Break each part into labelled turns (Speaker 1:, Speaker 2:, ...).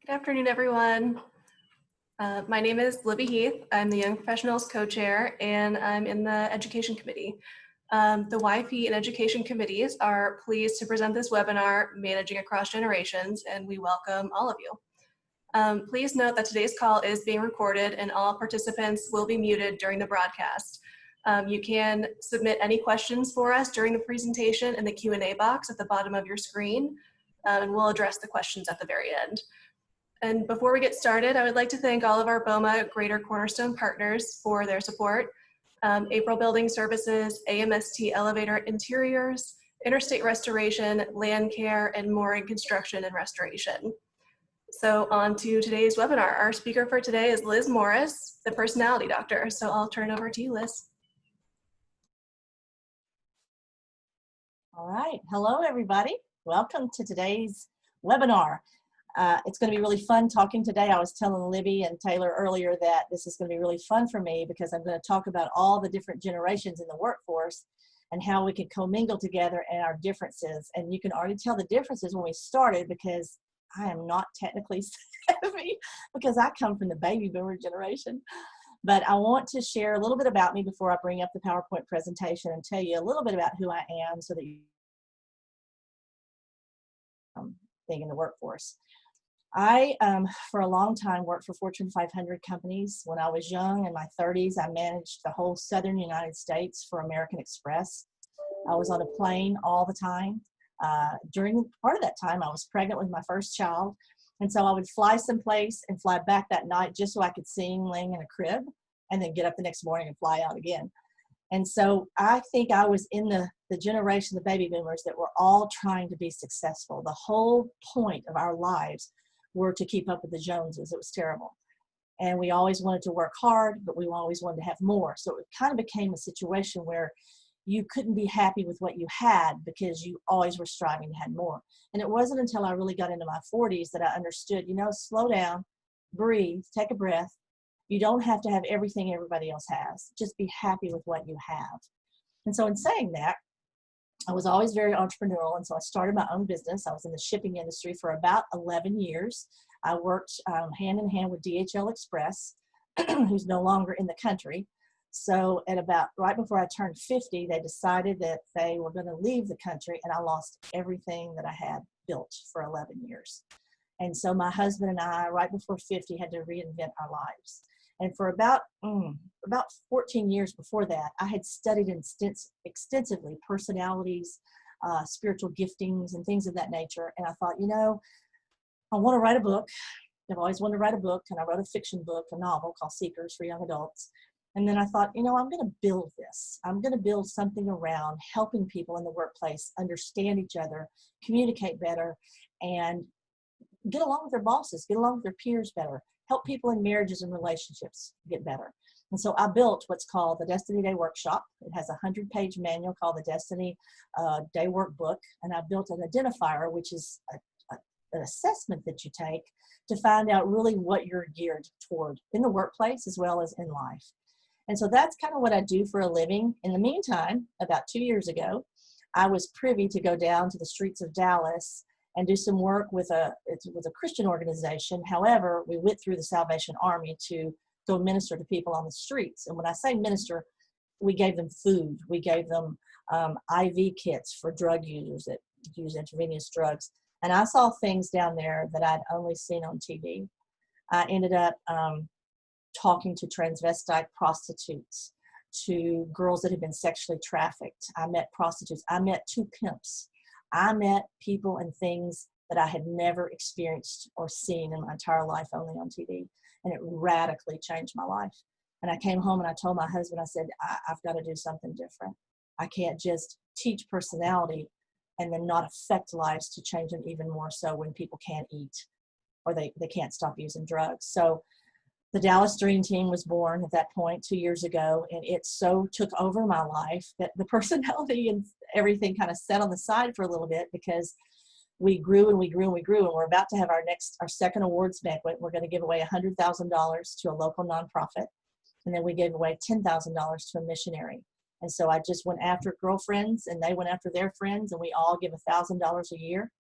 Speaker 1: Good afternoon, everyone. My name is Libby Heath. I'm the Young Professionals Co-Chair, and I'm in the Education Committee. The YP and Education Committees are pleased to present this webinar, Managing Across Generations, and we welcome all of you. Please note that today's call is being recorded and all participants will be muted during the broadcast. You can submit any questions for us during the presentation in the Q&A box at the bottom of your screen, and we'll address the questions at the very end. And before we get started, I would like to thank all of our BOMA Greater Cornerstone partners for their support. April Building Services, AMST Elevator Interiors, Interstate Restoration, Land Care, and Mooring Construction and Restoration. So on to today's webinar. Our speaker for today is Liz Morris, the personality doctor. So I'll turn it over to you, Liz.
Speaker 2: All right, hello everybody. Welcome to today's webinar. It's going to be really fun talking today. I was telling Libby and Taylor earlier that this is going to be really fun for me because I'm going to talk about all the different generations in the workforce and how we can commingle together and our differences. And you can already tell the differences when we started because I am not technically savvy because I come from the baby boomer generation. But I want to share a little bit about me before I bring up the PowerPoint presentation and tell you a little bit about who I am so that you being in the workforce. I, for a long time, worked for Fortune 500 companies. When I was young, in my 30s, I managed the whole southern United States for American Express. I was on a plane all the time. During part of that time, I was pregnant with my first child. And so I would fly someplace and fly back that night just so I could sing laying in a crib and then get up the next morning and fly out again. And so I think I was in the generation of the baby boomers that were all trying to be successful. The whole point of our lives were to keep up with the Joneses. It was terrible. And we always wanted to work hard, but we always wanted to have more. So it kind of became a situation where you couldn't be happy with what you had because you always were striving to have more. And it wasn't until I really got into my 40s that I understood, you know, slow down, breathe, take a breath. You don't have to have everything everybody else has. Just be happy with what you have. And so in saying that, I was always very entrepreneurial, and so I started my own business. I was in the shipping industry for about 11 years. I worked hand in hand with DHL Express, who's no longer in the country. So at about right before I turned 50, they decided that they were going to leave the country, and I lost everything that I had built for 11 years. And so my husband and I, right before 50, had to reinvent our lives. And for about 14 years before that, I had studied extensively personalities, spiritual giftings, and things of that nature. And I thought, you know, I want to write a book. I've always wanted to write a book, and I wrote a fiction book, a novel called Seekers for young adults. And then I thought, you know, I'm going to build this. I'm going to build something around helping people in the workplace understand each other, communicate better, and get along with their bosses, get along with their peers better, help people in marriages and relationships get better. And so I built what's called the Destiny Day Workshop. It has a 100-page manual called the Destiny Day Workbook. And I built an identifier, which is an assessment that you take to find out really what you're geared toward in the workplace as well as in life. And so that's kind of what I do for a living. In the meantime, about 2 years ago, I was privy to go down to the streets of Dallas and do some work with a Christian organization. However, we went through the Salvation Army to go minister to people on the streets. And when I say minister, we gave them food. We gave them IV kits for drug users that use intravenous drugs. And I saw things down there that I'd only seen on TV. I ended up talking to transvestite prostitutes, to girls that had been sexually trafficked. I met prostitutes. I met 2 pimps. I met people and things that I had never experienced or seen in my entire life, only on TV. And it radically changed my life. And I came home and I told my husband, I said, I've got to do something different. I can't just teach personality and then not affect lives to change them even more so when people can't eat or they can't stop using drugs. So the Dallas Dream Team was born at that point 2 years ago, and it so took over my life that the personality and everything kind of set on the side for a little bit because we grew and we grew and we grew, and we're about to have our second awards banquet. We're going to give away $100,000 to a local nonprofit, and then we gave away $10,000 to a missionary. And so I just went after girlfriends, and they went after their friends, and we all give $1,000 a year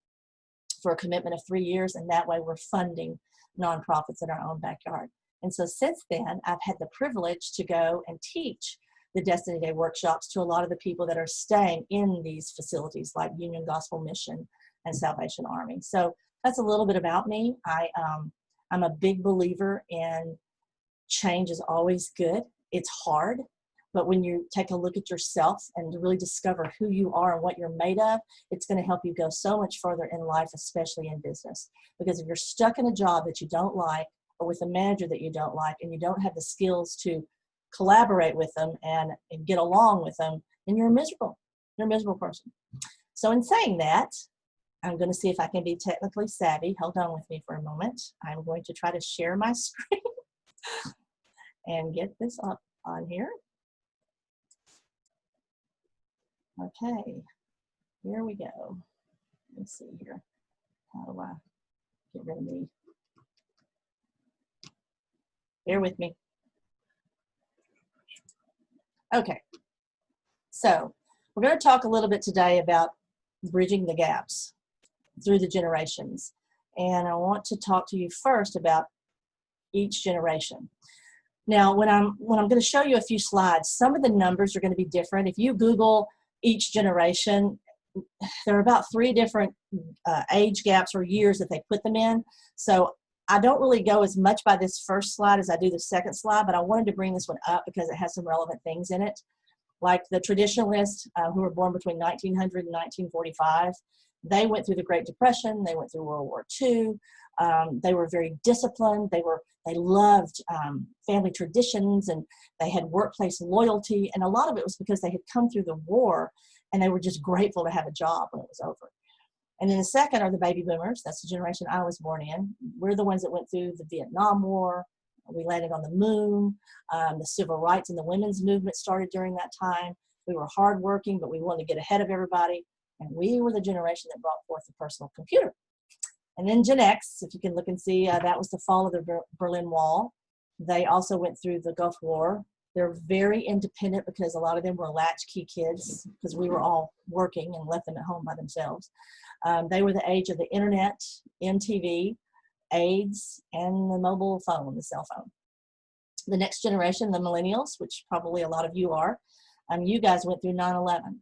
Speaker 2: for a commitment of 3 years, and that way we're funding nonprofits in our own backyard. And so since then, I've had the privilege to go and teach the Destiny Day workshops to a lot of the people that are staying in these facilities like Union Gospel Mission and Salvation Army. So that's a little bit about me. I'm a big believer in change is always good. It's hard, but when you take a look at yourself and really discover who you are and what you're made of, it's going to help you go so much further in life, especially in business. Because if you're stuck in a job that you don't like, or with a manager that you don't like, and you don't have the skills to collaborate with them and get along with them, then you're miserable. You're a miserable person. So in saying that, I'm going to see if I can be technically savvy. Hold on with me for a moment. I'm going to try to share my screen and get this up on here. Okay, here we go. Let me see here. How do I get rid of me? Bear with me. Okay, so we're going to talk a little bit today about bridging the gaps through the generations. And I want to talk to you first about each generation. Now, when I'm going to show you a few slides, some of the numbers are going to be different. If you Google each generation, there are about 3 different age gaps or years that they put them in. So I don't really go as much by this first slide as I do the second slide, but I wanted to bring this one up because it has some relevant things in it. Like the Traditionalists who were born between 1900 and 1945, they went through the Great Depression, they went through World War II, they were very disciplined, they loved family traditions, and they had workplace loyalty, and a lot of it was because they had come through the war and they were just grateful to have a job when it was over. And then the second are the baby boomers. That's the generation I was born in. We're the ones that went through the Vietnam War. We landed on the moon. The civil rights and the women's movement started during that time. We were hardworking, but we wanted to get ahead of everybody. And we were the generation that brought forth the personal computer. And then Gen X, if you can look and see, that was the fall of the Berlin Wall. They also went through the Gulf War. They're very independent because a lot of them were latchkey kids because we were all working and left them at home by themselves. They were the age of the internet, MTV, AIDS, and the mobile phone, the cell phone. The next generation, the millennials, which probably a lot of you are, you guys went through 9/11.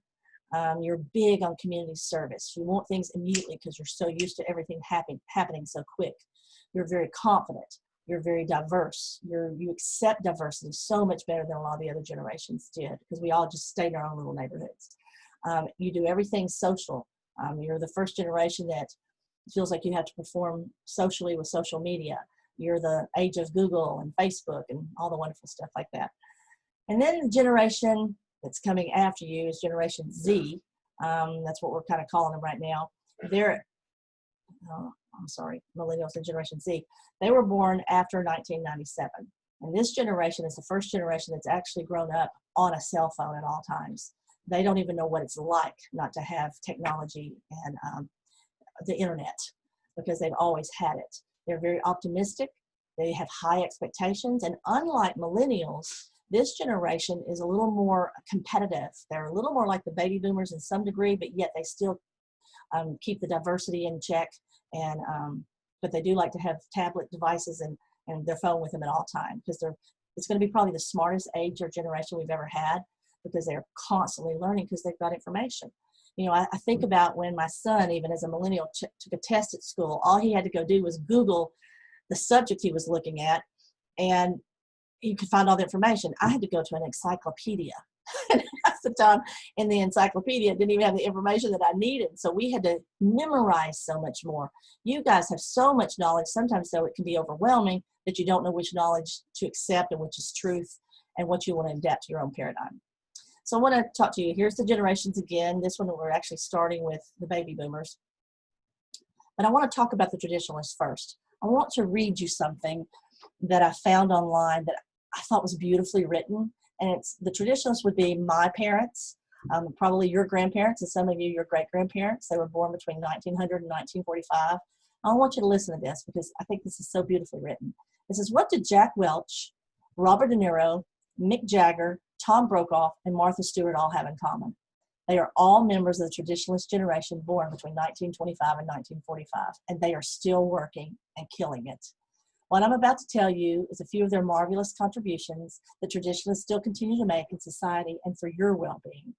Speaker 2: You're big on community service. You want things immediately because you're so used to everything happening so quick. You're very confident. You're very diverse. You accept diversity so much better than a lot of the other generations did because we all just stayed in our own little neighborhoods. You do everything social. You're the first generation that feels like you have to perform socially with social media. You're the age of Google and Facebook and all the wonderful stuff like that. And then the generation that's coming after you is Generation Z. That's what we're kind of calling them right now. They're, Millennials and Generation Z. They were born after 1997. And this generation is the first generation that's actually grown up on a cell phone at all times. They don't even know what it's like not to have technology and the internet because they've always had it. They're very optimistic. They have high expectations. And unlike millennials, this generation is a little more competitive. They're a little more like the baby boomers in some degree, but yet they still keep the diversity in check. And but they do like to have tablet devices and their phone with them at all times because it's going to be probably the smartest age or generation we've ever had because they're constantly learning because they've got information. You know, I think about when my son, even as a millennial, took a test at school. All he had to go do was Google the subject he was looking at, and he could find all the information. I had to go to an encyclopedia. And half the time in the encyclopedia, it didn't even have the information that I needed. So we had to memorize so much more. You guys have so much knowledge. Sometimes, though, it can be overwhelming that you don't know which knowledge to accept and which is truth and what you want to adapt to your own paradigm. So I want to talk to you. Here's the generations again. This one we're actually starting with the baby boomers. But I want to talk about the traditionalists first. I want to read you something that I found online that I thought was beautifully written. And it's the traditionalists would be my parents, probably your grandparents, and some of you, your great-grandparents. They were born between 1900 and 1945. I want you to listen to this because I think this is so beautifully written. It says, what did Jack Welch, Robert De Niro, Mick Jagger, Tom Brokaw, and Martha Stewart all have in common? They are all members of the traditionalist generation born between 1925 and 1945, and they are still working and killing it. What I'm about to tell you is a few of their marvelous contributions that traditionalists still continue to make in society and for your well-being.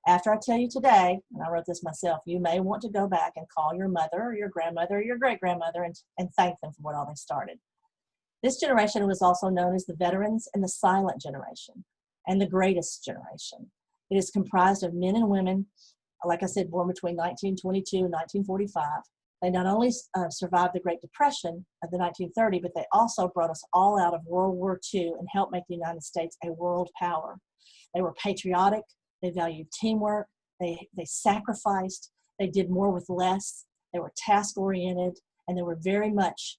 Speaker 2: After I tell you today, and I wrote this myself, you may want to go back and call your mother or your grandmother or your great-grandmother and thank them for what all they started. This generation was also known as the veterans and the silent generation and the greatest generation. It is comprised of men and women, like I said, born between 1922 and 1945. They not only survived the Great Depression of the 1930s, but they also brought us all out of World War II and helped make the United States a world power. They were patriotic, they valued teamwork, they sacrificed, they did more with less, they were task-oriented, and they were very much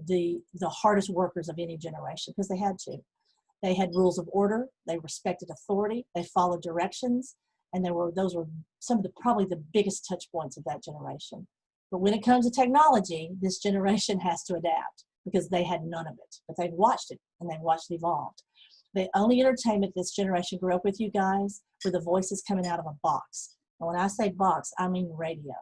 Speaker 2: the hardest workers of any generation because they had to. They had rules of order, they respected authority, they followed directions, and those were some of probably the biggest touch points of that generation. But when it comes to technology, this generation has to adapt because they had none of it. But they've watched it and they've watched it evolve. The only entertainment this generation grew up with, you guys, were the voices coming out of a box. And when I say box, I mean radio.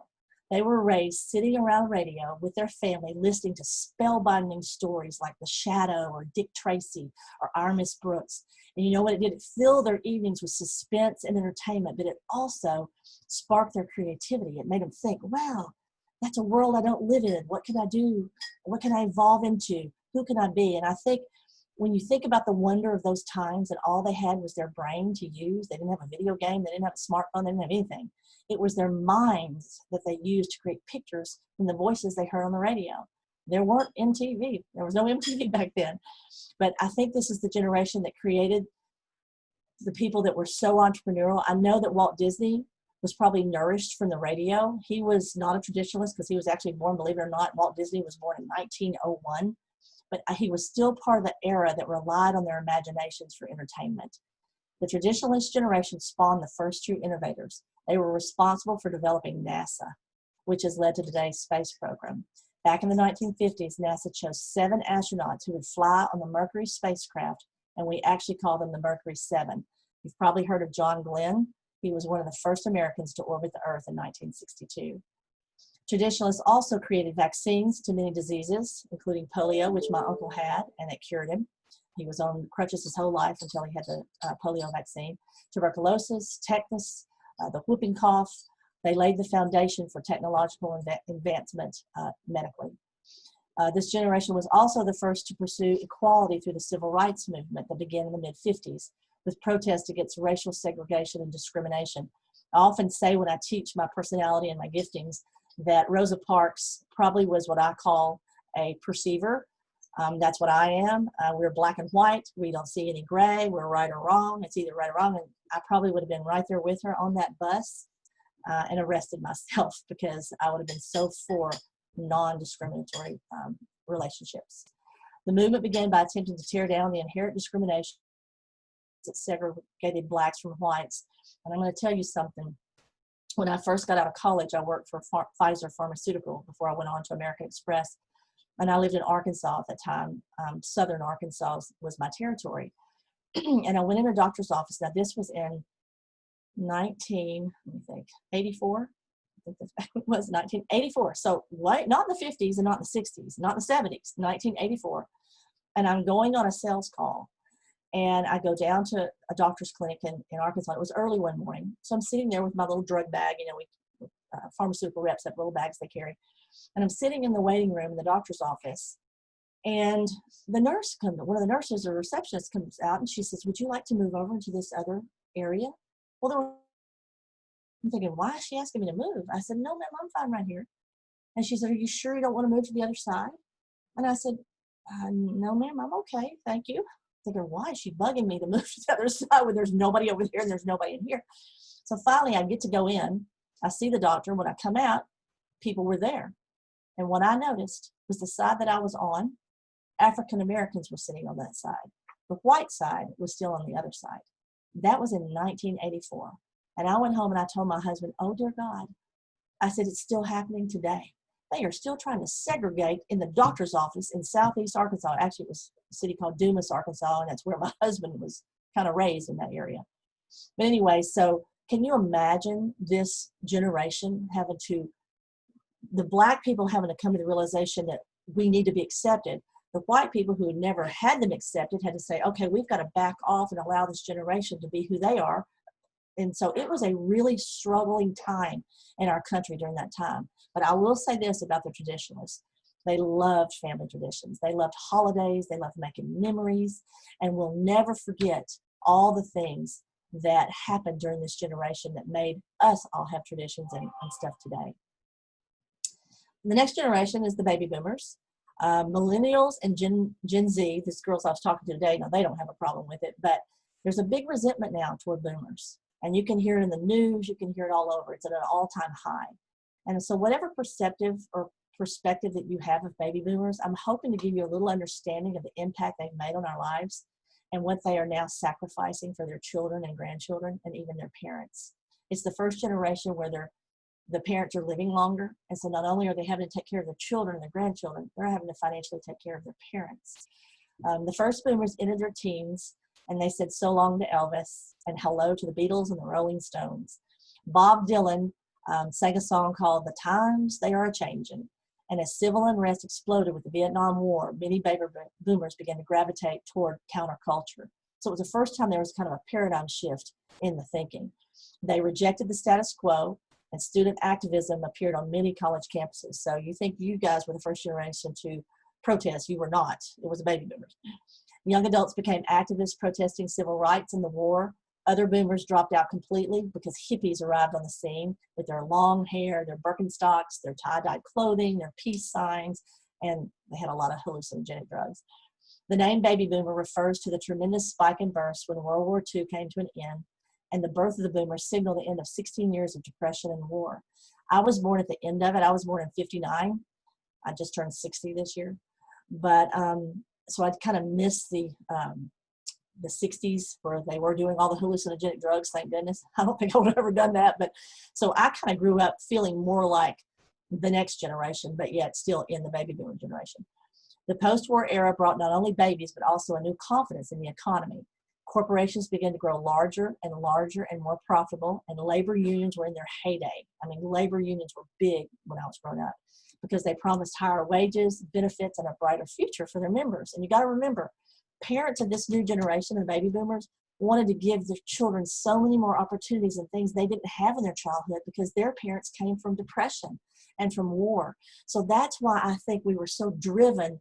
Speaker 2: They were raised sitting around radio with their family listening to spellbinding stories like The Shadow or Dick Tracy or Our Miss Brooks. And you know what it did? It filled their evenings with suspense and entertainment, but it also sparked their creativity. It made them think, wow, that's a world I don't live in. What can I do? What can I evolve into? Who can I be? And I think when you think about the wonder of those times and all they had was their brain to use, they didn't have a video game, they didn't have a smartphone, they didn't have anything. It was their minds that they used to create pictures from the voices they heard on the radio. There weren't MTV. There was no MTV back then. But I think this is the generation that created the people that were so entrepreneurial. I know that Walt Disney was probably nourished from the radio. He was not a traditionalist because he was actually born, believe it or not, Walt Disney was born in 1901. But he was still part of the era that relied on their imaginations for entertainment. The traditionalist generation spawned the first true innovators. They were responsible for developing NASA, which has led to today's space program. Back in the 1950s, NASA chose 7 astronauts who would fly on the Mercury spacecraft, and we actually call them the Mercury 7. You've probably heard of John Glenn. He was one of the first Americans to orbit the Earth in 1962. Traditionalists also created vaccines to many diseases, including polio, which my uncle had, and it cured him. He was on crutches his whole life until he had the polio vaccine. Tuberculosis, tetanus, the whooping cough. They laid the foundation for technological advancement medically. This generation was also the first to pursue equality through the civil rights movement that began in the mid-50s with protests against racial segregation and discrimination. I often say when I teach my personality and my giftings that Rosa Parks probably was what I call a perceiver. That's what I am. We're black and white. We don't see any gray. We're right or wrong. It's either right or wrong. And I probably would have been right there with her on that bus and arrested myself because I would have been so for non-discriminatory relationships. The movement began by attempting to tear down the inherent discrimination that segregated blacks from whites. And I'm going to tell you something. When I first got out of college, I worked for Pfizer Pharmaceutical before I went on to American Express. And I lived in Arkansas at that time. Southern Arkansas was my territory. And I went in a doctor's office. Now, this was in 84. I think it was 1984. So not in the 50s and not in the 60s, not in the 70s, 1984. And I'm going on a sales call. And I go down to a doctor's clinic in Arkansas. It was early one morning. So I'm sitting there with my little drug bag. You know, pharmaceutical reps have little bags they carry. And I'm sitting in the waiting room in the doctor's office. And the nurse comes, one of the nurses or receptionist comes out and she says, would you like to move over into this other area? Well, I'm thinking, why is she asking me to move? I said, no, ma'am, I'm fine right here. And she said, are you sure you don't want to move to the other side? And I said, no, ma'am, I'm okay. Thank you. Thinking, why is she bugging me to move to the other side when there's nobody over here and there's nobody in here? So finally I get to go in. I see the doctor. When I come out, people were there. And what I noticed was the side that I was on, African Americans were sitting on that side. The white side was still on the other side. That was in 1984. And I went home and I told my husband, oh dear God, I said, it's still happening today. They are still trying to segregate in the doctor's office in Southeast Arkansas. Actually, it was a city called Dumas, Arkansas, and that's where my husband was kind of raised in that area. But anyway, so Can you imagine this generation the Black people having to come to the realization that we need to be accepted? The white people who had never had them accepted had to say, okay, we've got to back off and allow this generation to be who they are. And so it was a really struggling time in our country during that time. But I will say this about the traditionalists. They loved family traditions. They loved holidays. They loved making memories, and we'll never forget all the things that happened during this generation that made us all have traditions and stuff today. The next generation is the baby boomers. Millennials and Gen Z, these girls I was talking to today, no, they don't have a problem with it, but there's a big resentment now toward boomers. And you can hear it in the news, you can hear it all over. It's at an all-time high. And so whatever perspective that you have of baby boomers, I'm hoping to give you a little understanding of the impact they've made on our lives and what they are now sacrificing for their children and grandchildren and even their parents. It's the first generation where the parents are living longer. And so not only are they having to take care of their children and their grandchildren, they're having to financially take care of their parents. The first boomers entered their teens, and they said so long to Elvis and hello to the Beatles and the Rolling Stones. Bob Dylan sang a song called "The Times They Are A-Changin'." And as civil unrest exploded with the Vietnam War, many baby boomers began to gravitate toward counterculture. So it was the first time there was kind of a paradigm shift in the thinking. They rejected the status quo, and student activism appeared on many college campuses. So you think you guys were the first generation to protest. You were not. It was the baby boomers. Young adults became activists protesting civil rights in the war. Other boomers dropped out completely because hippies arrived on the scene with their long hair, their Birkenstocks, their tie-dyed clothing, their peace signs, and they had a lot of hallucinogenic drugs. The name baby boomer refers to the tremendous spike in births when World War II came to an end, and the birth of the boomers signaled the end of 16 years of depression and war. I was born at the end of it. I was born in '59. I just turned 60 this year. But so I kind of missed the 60s where they were doing all the hallucinogenic drugs, thank goodness. I don't think I would have ever done that. But so I kind of grew up feeling more like the next generation, but yet still in the baby boomer generation. The post-war era brought not only babies, but also a new confidence in the economy. Corporations began to grow larger and larger and more profitable, and labor unions were in their heyday. I mean, labor unions were big when I was growing up because they promised higher wages, benefits, and a brighter future for their members. And you got to remember, parents of this new generation of baby boomers wanted to give their children so many more opportunities and things they didn't have in their childhood because their parents came from depression and from war. So that's why I think we were so driven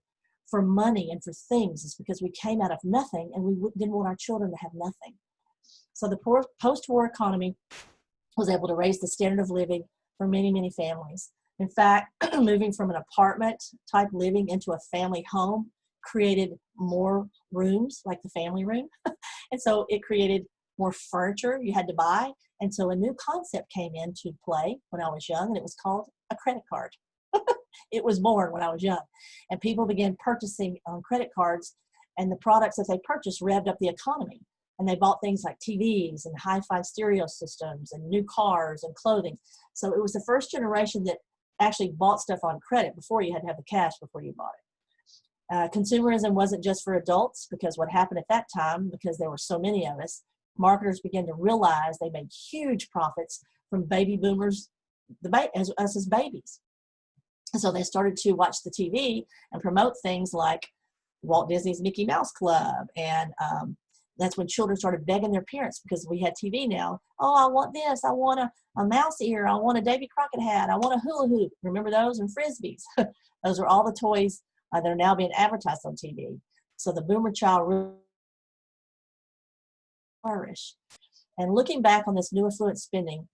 Speaker 2: for money and for things, is because we came out of nothing and we didn't want our children to have nothing. So the post-war economy was able to raise the standard of living for many, many families. In fact, moving from an apartment type living into a family home created more rooms, like the family room. And so it created more furniture you had to buy. And so a new concept came into play when I was young, and it was called a credit card. It was born when I was young. And people began purchasing on credit cards, and the products that they purchased revved up the economy. And they bought things like TVs and hi-fi stereo systems and new cars and clothing. So it was the first generation that actually bought stuff on credit. Before, you had to have the cash before you bought it. Consumerism wasn't just for adults, because what happened at that time, because there were so many of us, marketers began to realize they made huge profits from baby boomers, us as babies. So they started to watch the TV and promote things like Walt Disney's Mickey Mouse Club. And that's when children started begging their parents, because we had TV now. Oh, I want this. I want a mouse ear. I want a Davy Crockett hat. I want a hula hoop. Remember those? And Frisbees. Those are all the toys that are now being advertised on TV. So the boomer child really flourished. And looking back on this new affluent spending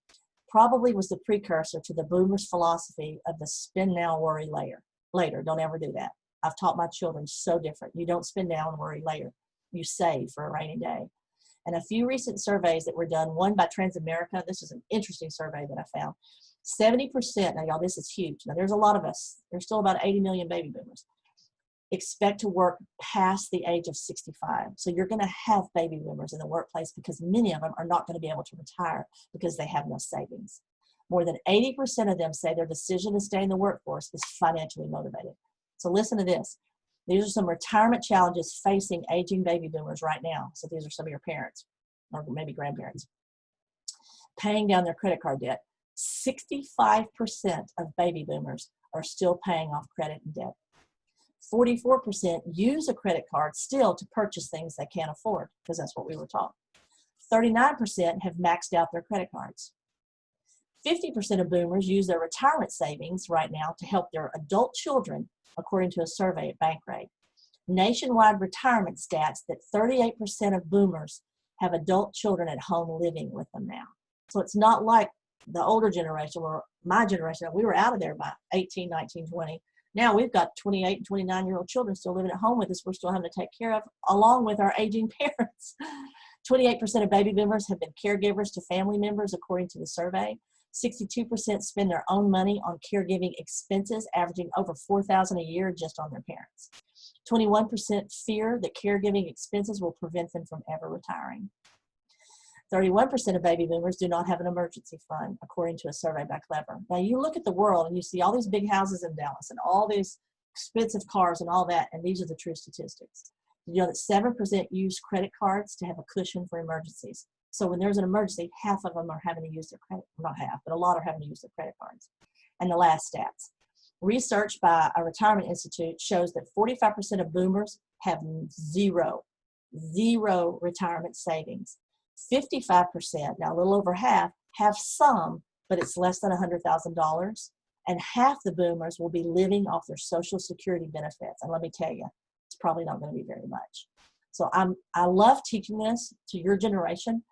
Speaker 2: probably was the precursor to the boomers' philosophy of the spend now, worry later. Don't ever do that. I've taught my children so different. You don't spend now and worry later. You save for a rainy day. And a few recent surveys that were done, one by Transamerica, this is an interesting survey that I found. 70%, now y'all, this is huge. Now there's a lot of us. There's still about 80 million baby boomers. Expect to work past the age of 65. So you're going to have baby boomers in the workplace, because many of them are not going to be able to retire because they have no savings. More than 80% of them say their decision to stay in the workforce is financially motivated. So listen to this. These are some retirement challenges facing aging baby boomers right now. So these are some of your parents or maybe grandparents. paying down their credit card debt. 65% of baby boomers are still paying off credit and debt. 44% use a credit card still to purchase things they can't afford, because that's what we were taught. 39% have maxed out their credit cards. 50% of boomers use their retirement savings right now to help their adult children, according to a survey at Bankrate. Nationwide retirement stats that 38% of boomers have adult children at home living with them now. So it's not like the older generation, or my generation, we were out of there by 18, 19, 20. Now we've got 28 and 29-year-old children still living at home with us. We're still having to take care of, along with our aging parents. 28% of baby boomers have been caregivers to family members, according to the survey. 62% spend their own money on caregiving expenses, averaging over $4,000 a year just on their parents. 21% fear that caregiving expenses will prevent them from ever retiring. 31% of baby boomers do not have an emergency fund, according to a survey by Clever. Now, you look at the world and you see all these big houses in Dallas and all these expensive cars and all that, and these are the true statistics. Did you know that 7% use credit cards to have a cushion for emergencies? So when there's an emergency, half of them are having to use their credit, not half, but a lot are having to use their credit cards. And the last stats. Research by a retirement institute shows that 45% of boomers have zero retirement savings. 55%, now a little over half, have some, but it's less than $100,000. And half the boomers will be living off their Social Security benefits. And let me tell you, it's probably not going to be very much. So I love teaching this to your generation,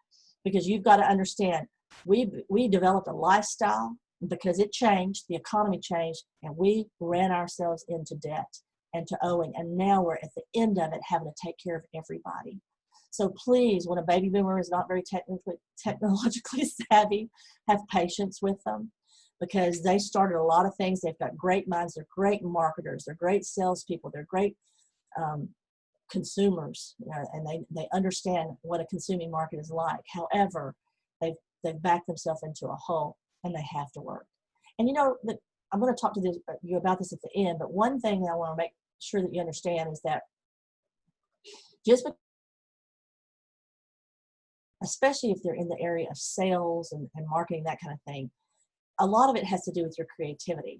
Speaker 2: because you've got to understand, we developed a lifestyle because it changed, the economy changed, and we ran ourselves into debt and to owing. And now we're at the end of it, having to take care of everybody. So please, when a baby boomer is not very technologically savvy, have patience with them, because they started a lot of things. They've got great minds. They're great marketers. They're great salespeople. They're great consumers, and they understand what a consuming market is like. However, they've backed themselves into a hole, and they have to work. And you know, that I'm going to talk to you about this at the end, but one thing that I want to make sure that you understand is that just especially if they're in the area of sales and marketing, that kind of thing, a lot of it has to do with your creativity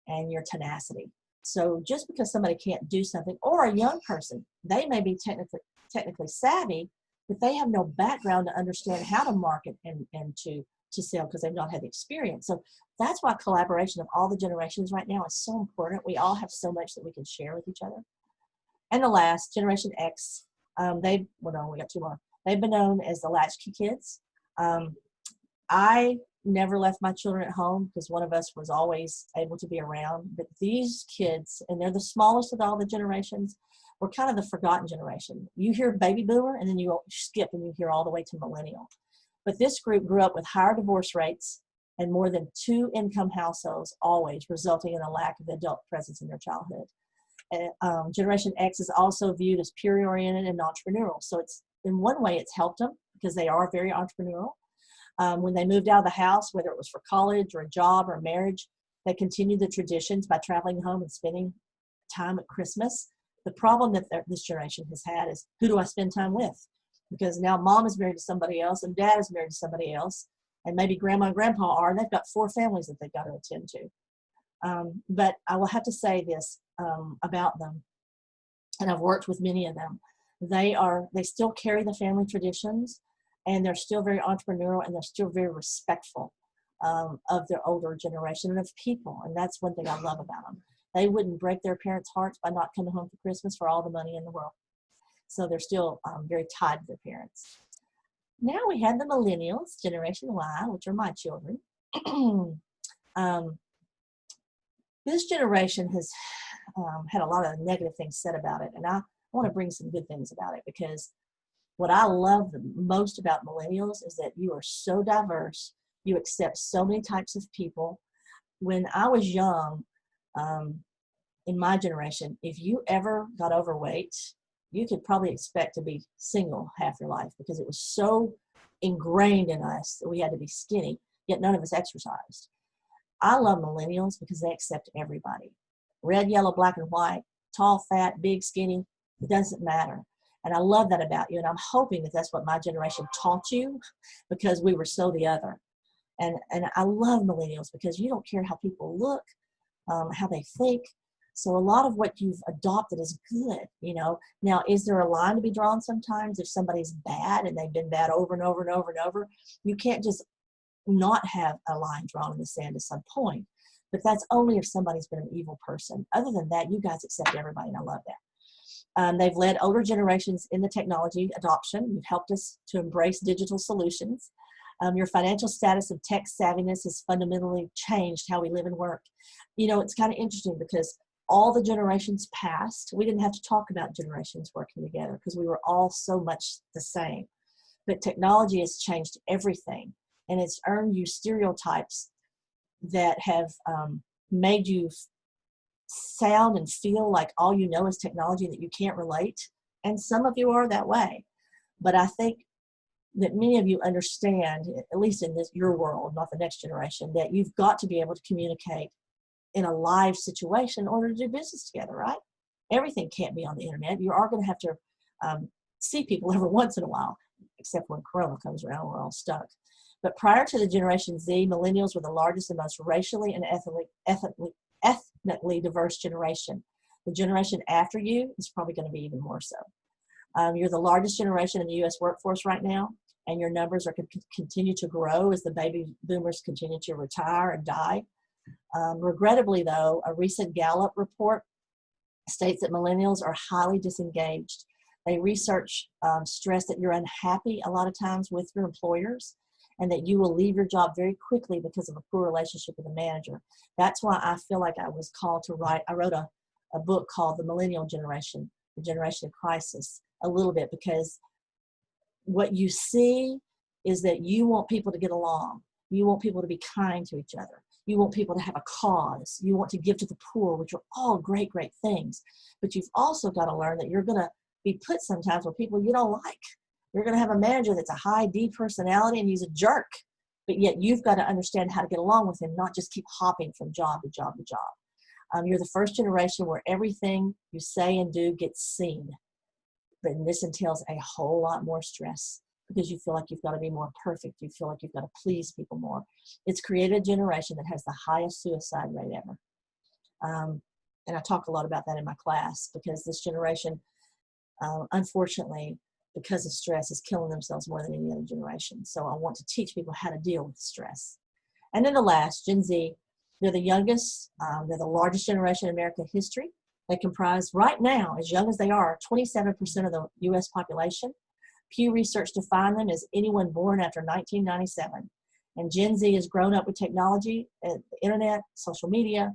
Speaker 2: and your tenacity. So just because somebody can't do something, or a young person, they may be technically savvy, but they have no background to understand how to market and to sell, because they've not had the experience. So that's why collaboration of all the generations right now is so important. We all have so much that we can share with each other. And the last, Generation X, we got two more. They've been known as the latchkey kids. I never left my children at home because one of us was always able to be around. But these kids, and they're the smallest of all the generations, were kind of the forgotten generation. You hear baby boomer, and then you skip and you hear all the way to millennial. But this group grew up with higher divorce rates and more than 2 income households, always resulting in a lack of adult presence in their childhood. Generation X is also viewed as period-oriented and entrepreneurial. So it's, in one way, it's helped them because they are very entrepreneurial. When they moved out of the house, whether it was for college or a job or marriage, they continued the traditions by traveling home and spending time at Christmas. The problem that this generation has had is, who do I spend time with? Because now mom is married to somebody else and dad is married to somebody else, and maybe grandma and grandpa are, and they've got 4 families that they've got to attend to. But I will have to say this about them, and I've worked with many of them. They still carry the family traditions, and they're still very entrepreneurial, and they're still very respectful of their older generation and of people. And that's one thing I love about them. They wouldn't break their parents' hearts by not coming home for Christmas for all the money in the world. So they're still very tied to their parents. Now we have the Millennials, Generation Y, which are my children. This generation has had a lot of negative things said about it, and I want to bring some good things about it, because what I love the most about millennials is that you are so diverse. You accept so many types of people. When I was young, in my generation, if you ever got overweight, you could probably expect to be single half your life, because it was so ingrained in us that we had to be skinny, yet none of us exercised. I love millennials because they accept everybody. Red, yellow, black, and white, tall, fat, big, skinny, it doesn't matter. And I love that about you, and I'm hoping that that's what my generation taught you, because we were so the other. And I love millennials because you don't care how people look, how they think. So a lot of what you've adopted is good, you know. Now, is there a line to be drawn sometimes if somebody's bad and they've been bad over and over and over and over? You can't just not have a line drawn in the sand at some point. But that's only if somebody's been an evil person. Other than that, you guys accept everybody, and I love that. They've led older generations in the technology adoption. You've helped us to embrace digital solutions. Your financial status of tech savviness has fundamentally changed how we live and work. You know, it's kind of interesting because all the generations past, we didn't have to talk about generations working together because we were all so much the same. But technology has changed everything, and it's earned you stereotypes that have made you sound and feel like all you know is technology, that you can't relate. And some of you are that way. But I think that many of you understand, at least in your world, not the next generation, that you've got to be able to communicate in a live situation in order to do business together, right? Everything can't be on the internet. You are going to have to see people every once in a while, except when Corona comes around, we're all stuck. But prior to the Generation Z, millennials were the largest and most racially and ethnically diverse generation. The generation after you is probably going to be even more so. You're the largest generation in the U.S. workforce right now, and your numbers are going to continue to grow as the baby boomers continue to retire and die. Regrettably, though, a recent Gallup report states that millennials are highly disengaged. They research stress that you're unhappy a lot of times with your employers, and that you will leave your job very quickly because of a poor relationship with a manager. That's why I feel like I was called to write. I wrote a book called The Millennial Generation, The Generation of Crisis, a little bit, because what you see is that you want people to get along. You want people to be kind to each other. You want people to have a cause. You want to give to the poor, which are all great, great things. But you've also got to learn that you're going to be put sometimes with people you don't like. You're going to have a manager that's a high D personality and he's a jerk. But yet you've got to understand how to get along with him, not just keep hopping from job to job to job. You're the first generation where everything you say and do gets seen. But this entails a whole lot more stress because you feel like you've got to be more perfect. You feel like you've got to please people more. It's created a generation that has the highest suicide rate ever. And I talk a lot about that in my class because this generation, unfortunately, because of stress, is killing themselves more than any other generation. So I want to teach people how to deal with stress. And then the last, Gen Z, they're the youngest, they're the largest generation in American history. They comprise, right now, as young as they are, 27% of the U.S. population. Pew Research defined them as anyone born after 1997. And Gen Z has grown up with technology, the internet, social media.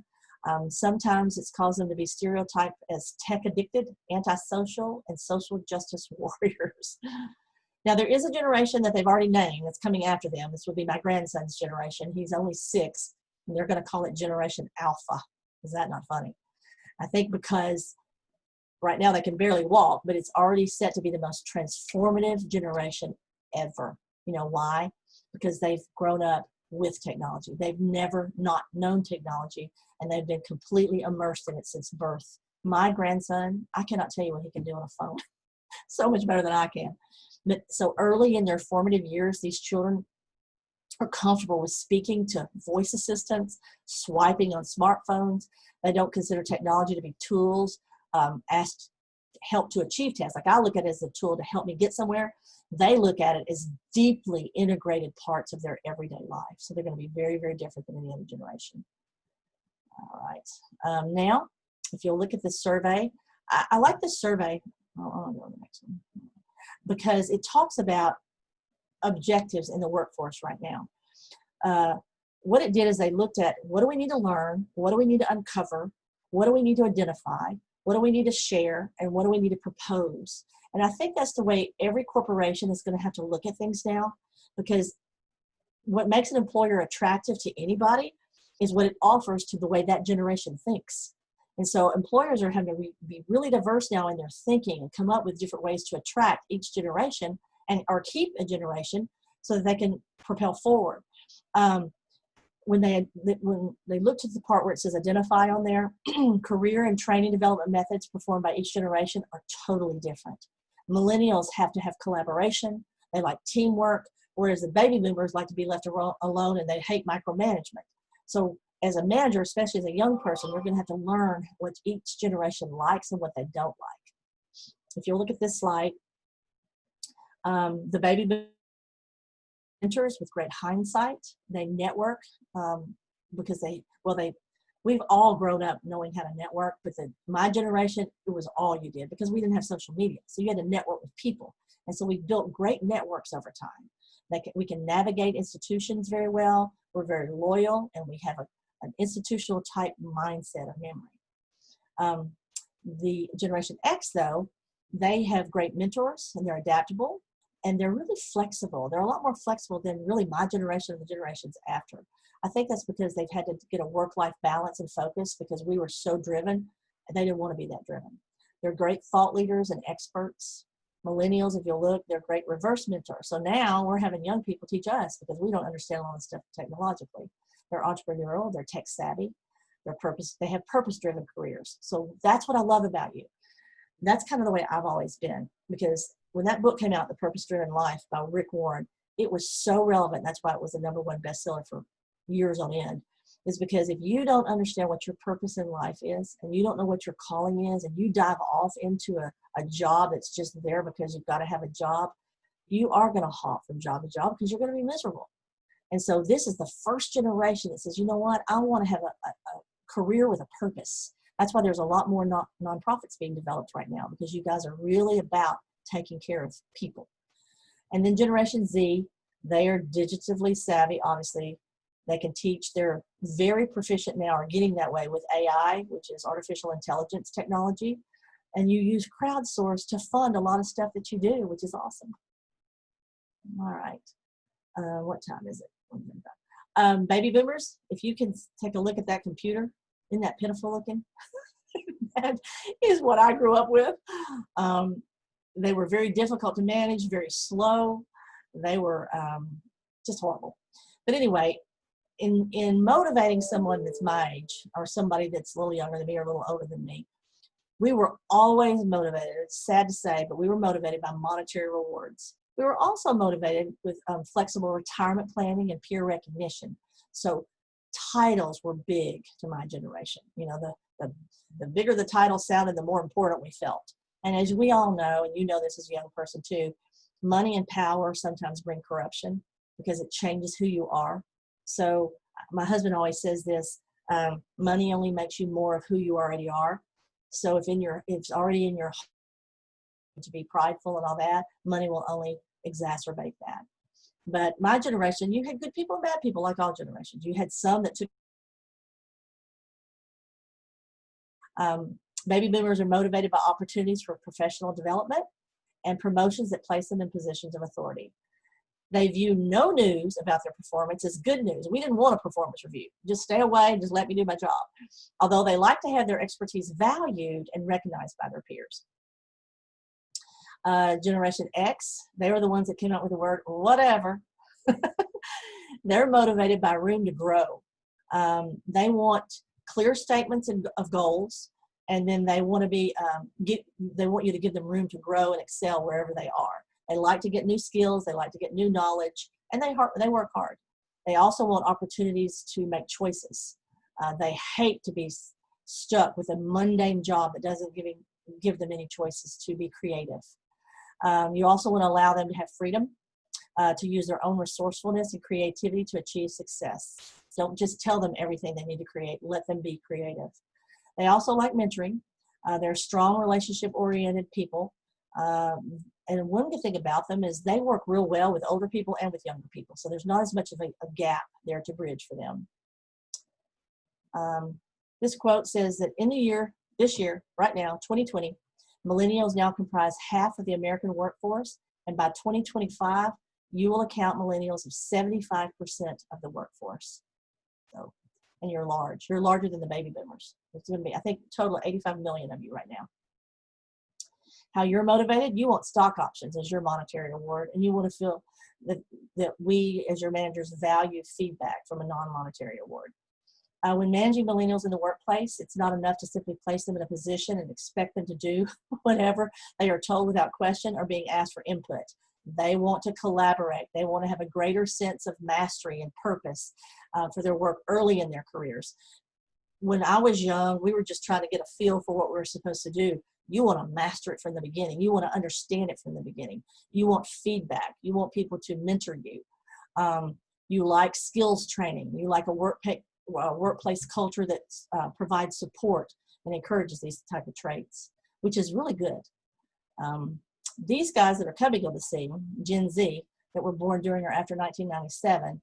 Speaker 2: Sometimes it's caused them to be stereotyped as tech addicted, antisocial, and social justice warriors. Now, there is a generation that they've already named that's coming after them. This would be my grandson's generation. He's only 6, and they're going to call it Generation Alpha. Is that not funny? I think because right now they can barely walk, but it's already set to be the most transformative generation ever. You know why? Because they've grown up with technology. They've never not known technology, and they've been completely immersed in it since birth. My grandson, I cannot tell you what he can do on a phone. So much better than I can. But so early in their formative years, these children are comfortable with speaking to voice assistants, swiping on smartphones. They don't consider technology to be tools asked help to achieve tasks. Like I look at it as a tool to help me get somewhere. They look at it as deeply integrated parts of their everyday life. So they're going to be very, very different than any other generation. All right. Now, if you'll look at this survey, I like this survey. I'll go to the next one. Because it talks about objectives in the workforce right now. What it did is they looked at what do we need to learn, what do we need to uncover, what do we need to identify, what do we need to share, and what do we need to propose. And I think that's the way every corporation is going to have to look at things now, because what makes an employer attractive to anybody is what it offers to the way that generation thinks. And so employers are having to be really diverse now in their thinking and come up with different ways to attract each generation and or keep a generation so that they can propel forward. When they looked at the part where it says identify on there, career and training development methods performed by each generation are totally different. Millennials have to have collaboration. They like teamwork, whereas the baby boomers like to be left alone and they hate micromanagement. So as a manager, especially as a young person, you're going to have to learn what each generation likes and what they don't like. If you look at this slide, the baby mentors with great hindsight, they network because we've all grown up knowing how to network, but my generation, it was all you did because we didn't have social media. So you had to network with people. And so we've built great networks over time. We can navigate institutions very well. We're very loyal, and we have an institutional type mindset of memory. The Generation X, though, they have great mentors, and they're adaptable, and they're really flexible. They're a lot more flexible than really my generation and the generations after. I think that's because they've had to get a work-life balance and focus because we were so driven, and they didn't want to be that driven. They're great thought leaders and experts. Millennials, if you look, they're great reverse mentors. So now we're having young people teach us because we don't understand all this stuff technologically. They're entrepreneurial, they're tech savvy, they have purpose-driven careers. So that's what I love about you. That's kind of the way I've always been, because when that book came out, The Purpose-Driven Life by Rick Warren, it was so relevant. That's why it was the #1 bestseller for years on end, is because if you don't understand what your purpose in life is, and you don't know what your calling is, and you dive off into a job that's just there because you've got to have a job, you are going to hop from job to job because you're going to be miserable. And so this is the first generation that says, you know what, I want to have a career with a purpose. That's why there's a lot more nonprofits being developed right now, because you guys are really about taking care of people. And then Generation Z, they are digitally savvy, obviously. They can teach. They're very proficient now, or getting that way with AI, which is artificial intelligence technology. And you use crowdsource to fund a lot of stuff that you do, which is awesome. All right. What time is it? Baby boomers, if you can take a look at that computer, isn't that pitiful looking? That is what I grew up with. They were very difficult to manage, very slow. They were just horrible. But anyway, in motivating someone that's my age, or somebody that's a little younger than me or a little older than me, we were always motivated. It's sad to say, but we were motivated by monetary rewards. We were also motivated with flexible retirement planning and peer recognition. So titles were big to my generation. You know, the bigger the title sounded, the more important we felt. And as we all know, and you know this as a young person too, money and power sometimes bring corruption because it changes who you are. So my husband always says this, money only makes you more of who you already are. So if it's already in your heart to be prideful and all that, money will only exacerbate that. But my generation, you had good people and bad people, like all generations. You had some that took. Baby boomers are motivated by opportunities for professional development and promotions that place them in positions of authority. They view no news about their performance as good news. We didn't want a performance review. Just stay away and just let me do my job. Although they like to have their expertise valued and recognized by their peers. Generation X, they were the ones that came up with the word whatever. They're motivated by room to grow. They want clear statements of goals, and then they want to they want you to give them room to grow and excel wherever they are. They like to get new skills, they like to get new knowledge, and they work hard. They also want opportunities to make choices. They hate to be stuck with a mundane job that doesn't give them any choices to be creative. You also want to allow them to have freedom to use their own resourcefulness and creativity to achieve success. Don't just tell them everything they need to create. Let them be creative. They also like mentoring. They're strong relationship-oriented people. And one good thing about them is they work real well with older people and with younger people. So there's not as much of a gap there to bridge for them. This quote says that this year, right now, 2020, millennials now comprise half of the American workforce. And by 2025, you will account millennials of 75% of the workforce. So, and you're large. You're larger than the baby boomers. It's going to be, I think, a total of 85 million of you right now. How you're motivated, you want stock options as your monetary reward, and you want to feel that we, as your managers, value feedback from a non-monetary award. When managing millennials in the workplace, it's not enough to simply place them in a position and expect them to do whatever they are told without question or being asked for input. They want to collaborate. They want to have a greater sense of mastery and purpose for their work early in their careers. When I was young, we were just trying to get a feel for what we were supposed to do. You want to master it from the beginning. You want to understand it from the beginning. You want feedback. You want people to mentor you. You like skills training. You like a workplace culture that provides support and encourages these type of traits, which is really good. These guys that are coming on the scene, Gen Z, that were born during or after 1997,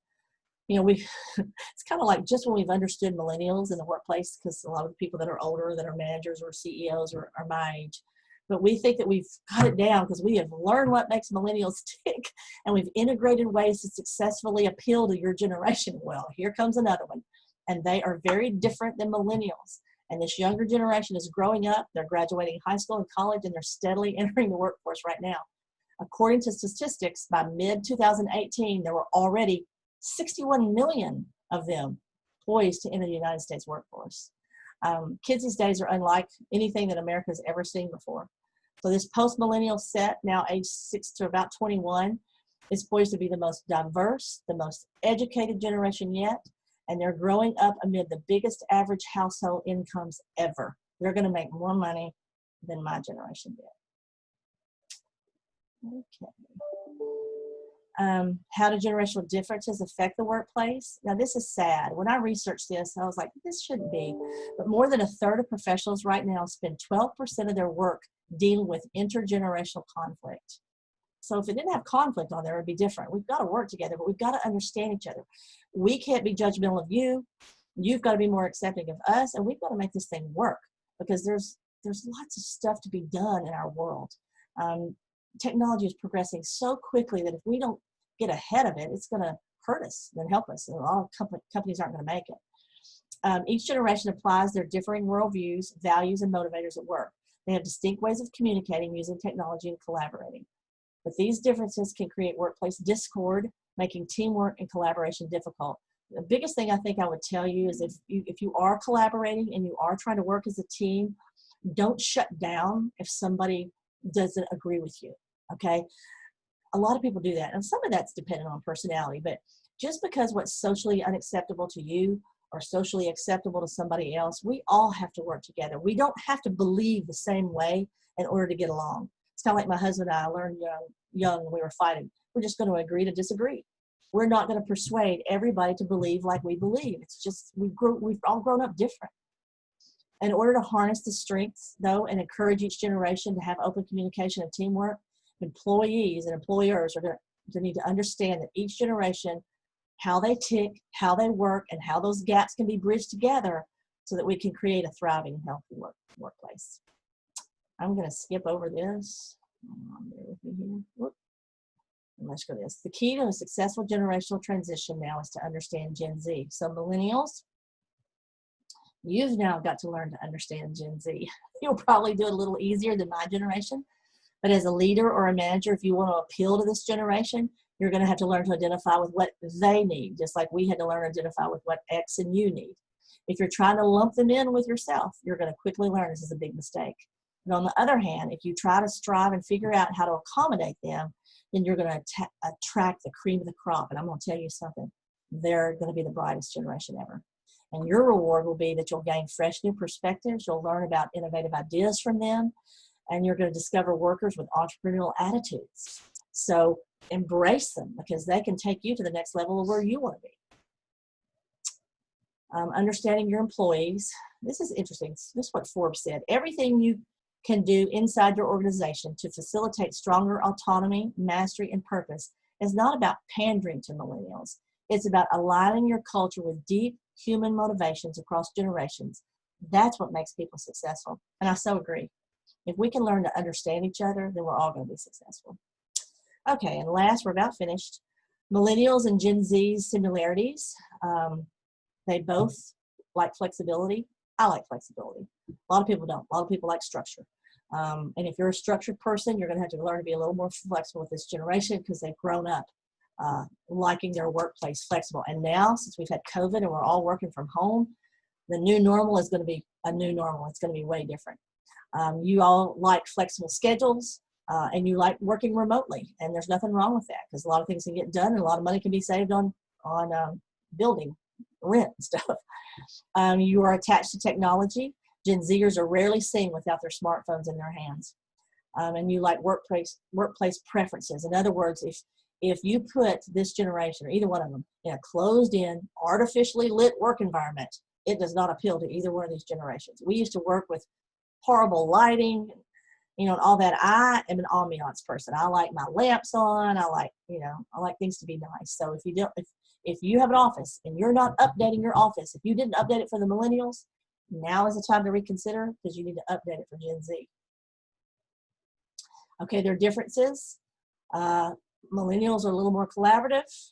Speaker 2: it's kind of like just when we've understood millennials in the workplace, because a lot of the people that are older, that are managers or CEOs are my age, but we think that we've got it down because we have learned what makes millennials tick, and we've integrated ways to successfully appeal to your generation. Well, here comes another one, and they are very different than millennials. And this younger generation is growing up, they're graduating high school and college, and they're steadily entering the workforce right now. According to statistics, by mid-2018, there were already 61 million of them poised to enter the United States workforce. Kids these days are unlike anything that America's ever seen before. So this post-millennial set, now age 6 to about 21, is poised to be the most diverse, the most educated generation yet, and they're growing up amid the biggest average household incomes ever. They're going to make more money than my generation did. Okay. How do generational differences affect the workplace? Now, this is sad. When I researched this, I was like, this shouldn't be. But more than a third of professionals right now spend 12% of their work dealing with intergenerational conflict. So if it didn't have conflict on there, it would be different. We've got to work together, but we've got to understand each other. We can't be judgmental of you. You've got to be more accepting of us, and we've got to make this thing work, because there's lots of stuff to be done in our world. Technology is progressing so quickly that if we don't get ahead of it, it's going to hurt us than help us. And a lot of companies aren't going to make it. Each generation applies their differing worldviews, values, and motivators at work. They have distinct ways of communicating using technology and collaborating. But these differences can create workplace discord, making teamwork and collaboration difficult. The biggest thing I think I would tell you is if you are collaborating and you are trying to work as a team, don't shut down if somebody doesn't agree with you, okay? A lot of people do that, and some of that's dependent on personality, but just because what's socially unacceptable to you or socially acceptable to somebody else, we all have to work together. We don't have to believe the same way in order to get along. It's kind of like my husband and I learned young when we were fighting. We're just going to agree to disagree. We're not going to persuade everybody to believe like we believe. It's just we've all grown up different. In order to harness the strengths, though, and encourage each generation to have open communication and teamwork, employees and employers are going to need to understand that each generation, how they tick, how they work, and how those gaps can be bridged together so that we can create a thriving, healthy workplace. I'm going to skip over this. Bear with me here. Whoop. Let's go to this. The key to a successful generational transition now is to understand Gen Z. So millennials, you've now got to learn to understand Gen Z. You'll probably do it a little easier than my generation. But as a leader or a manager, if you want to appeal to this generation, you're going to have to learn to identify with what they need, just like we had to learn to identify with what X and you need. If you're trying to lump them in with yourself, you're going to quickly learn this is a big mistake. But on the other hand, if you try to strive and figure out how to accommodate them, then you're going to attract the cream of the crop. And I'm going to tell you something, they're going to be the brightest generation ever. And your reward will be that you'll gain fresh new perspectives, you'll learn about innovative ideas from them, and you're going to discover workers with entrepreneurial attitudes. So embrace them, because they can take you to the next level of where you want to be. Understanding your employees. This is interesting. This is what Forbes said. Everything you can do inside your organization to facilitate stronger autonomy, mastery, and purpose is not about pandering to millennials. It's about aligning your culture with deep human motivations across generations. That's what makes people successful. And I so agree. If we can learn to understand each other, then we're all going to be successful. Okay, and last, we're about finished. Millennials and Gen Z's similarities. They both like flexibility. I like flexibility. A lot of people don't. A lot of people like structure. And if you're a structured person, you're going to have to learn to be a little more flexible with this generation, because they've grown up liking their workplace flexible. And now, since we've had COVID and we're all working from home, the new normal is going to be a new normal. It's going to be way different. You all like flexible schedules. and you like working remotely, and there's nothing wrong with that because a lot of things can get done and a lot of money can be saved on building rent and stuff. You are attached to technology. Gen Zers are rarely seen without their smartphones in their hands. And you like workplace preferences. In other words, if you put this generation or either one of them in a closed-in, artificially lit work environment, it does not appeal to either one of these generations. We used to work with horrible lighting, and all that. I am an ambiance person. I like my lamps on. I like things to be nice. So if you have an office and you're not updating your office, if you didn't update it for the millennials, now is the time to reconsider because you need to update it for Gen Z. Okay, there are differences. Millennials are a little more collaborative.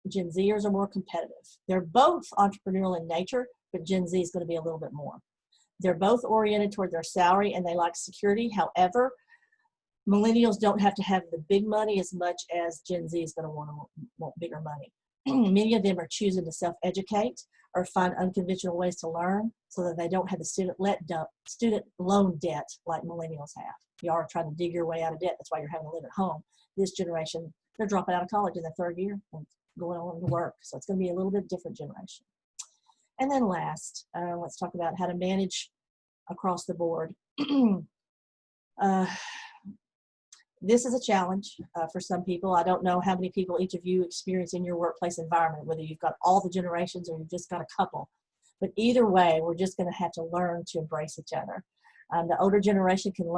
Speaker 2: Gen Zers are more competitive. They're both entrepreneurial in nature, but Gen Z is going to be a little bit more. They're both oriented toward their salary and they like security. However, millennials don't have to have the big money as much as Gen Z is going to want bigger money. Many of them are choosing to self-educate or find unconventional ways to learn so that they don't have the student loan debt like millennials have. You are trying to dig your way out of debt. That's why you're having to live at home. This generation, they're dropping out of college in their third year and going on to work. So it's going to be a little bit different generation. And then last, let's talk about how to manage across the board. This is a challenge for some people. I don't know how many people each of you experience in your workplace environment, whether you've got all the generations or you've just got a couple. But either way, we're just going to have to learn to embrace each other. The older generation can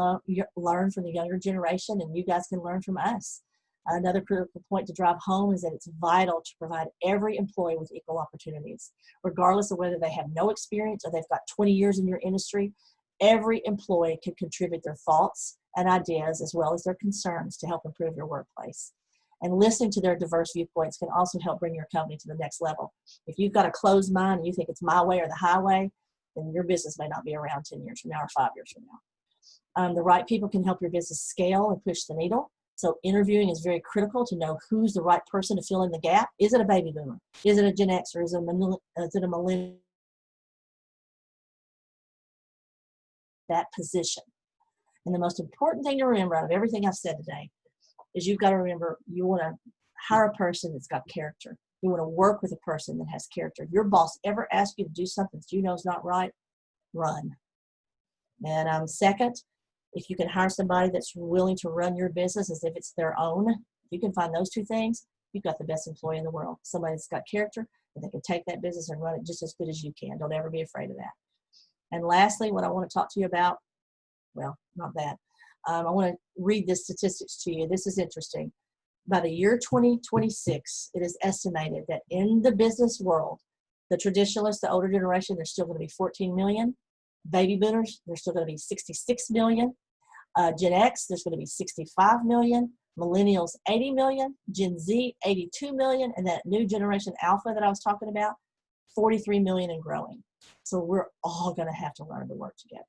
Speaker 2: learn from the younger generation, and you guys can learn from us. Another critical point to drive home is that it's vital to provide every employee with equal opportunities, regardless of whether they have no experience or they've got 20 years in your industry. Every employee can contribute their thoughts and ideas as well as their concerns to help improve your workplace. And listening to their diverse viewpoints can also help bring your company to the next level. If you've got a closed mind and you think it's my way or the highway, then your business may not be around 10 years from now or 5 years from now. The right people can help your business scale and push the needle. So interviewing is very critical to know who's the right person to fill in the gap. Is it a baby boomer? Is it a Gen X? Or is it a millennial? That position. And the most important thing to remember out of everything I've said today is you've got to remember you want to hire a person that's got character. You want to work with a person that has character. If your boss ever asks you to do something that you know is not right, run. And second, if you can hire somebody that's willing to run your business as if it's their own, if you can find those two things, you've got the best employee in the world. Somebody that's got character and they can take that business and run it just as good as you can. Don't ever be afraid of that. And lastly, what I want to talk to you about, well, not that. I want to read this statistics to you. This is interesting. By the year 2026, it is estimated that in the business world, the traditionalists, the older generation, there's still going to be 14 million. Baby boomers, there's still going to be 66 million. Gen X, there's going to be 65 million. Millennials, 80 million. Gen Z, 82 million. And that new generation Alpha that I was talking about, 43 million and growing. So we're all going to have to learn to work together.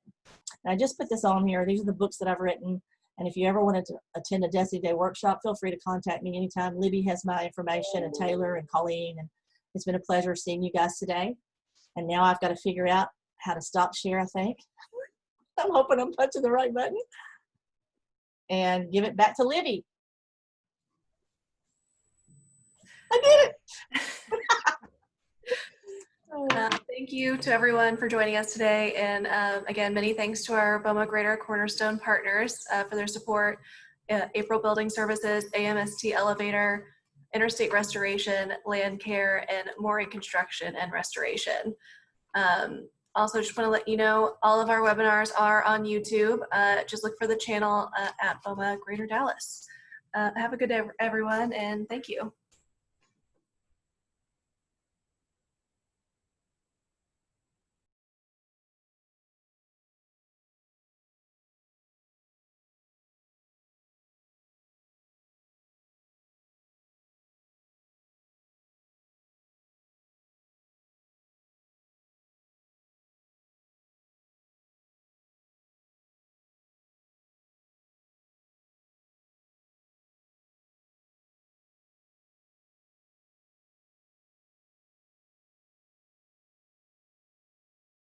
Speaker 2: And I just put this on here. These are the books that I've written. And if you ever wanted to attend a Destiny Day workshop, feel free to contact me anytime. Libby has my information, and Taylor and Colleen. And it's been a pleasure seeing you guys today. And now I've got to figure out how to stop share, I think. I'm hoping I'm punching the right button. And give it back to Libby. I did it.
Speaker 1: Thank you to everyone for joining us today. And again, many thanks to our BOMA Greater Cornerstone partners for their support. April Building Services, AMST Elevator, Interstate Restoration, Land Care, and Mooring Construction and Restoration. Also, just want to let you know, all of our webinars are on YouTube. Just look for the channel at BOMA Greater Dallas. Have a good day, everyone, and thank you.